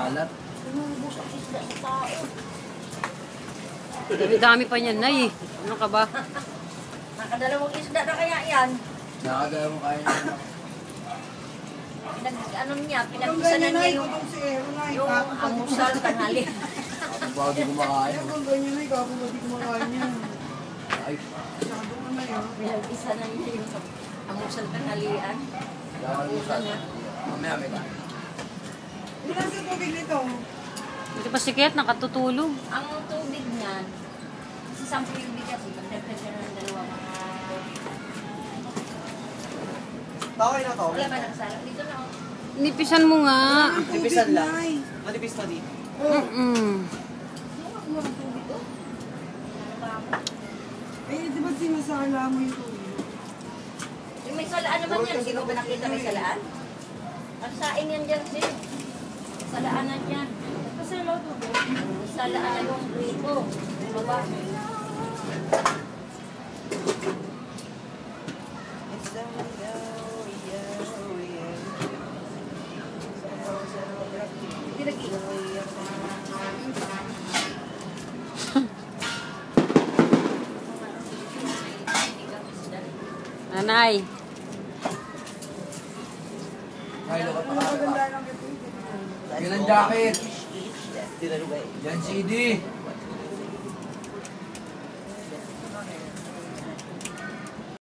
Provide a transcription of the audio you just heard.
Alat. Inubos ang isda sa tao. Dami pa niyan, Nay. Ano ka ba? Nakadalawang isda na kaya yan. Nakadalawang kaya niya. Pinagpisanan niya yung amusal tanghali. Ako ba di kumakain? Kung ganyan ay, kako ba di kumakain yan? Ay. Masyado ka na yan. Pinagpisanan niya yung amusal tanghalian. Amusal niya. Mamaya may kain. Ilan sa tubig nito? Hindi pa sikit, nakatutulog. Ang tubig niyan, kasi 10 yung bigas, pagdagdag na ng dalawa mga... Taway na to. Wala ba nagsala? Dito na ako. Nipisan mo nga. Nipisan lang. Manipis na di. Eh, di ba sinasala mo yung tubig? Yung may salaan naman yan. Hindi mo ba nakita may salaan? Ang saing yan dyan, sis. Salaanan yan. Kasalaw to ba? Salaan na yung rito. Baba. Nanay. Ay, lukat na Maganda ka. lang yung tubig. Yan ang jacket. Tinalo ba eh? Yan CD.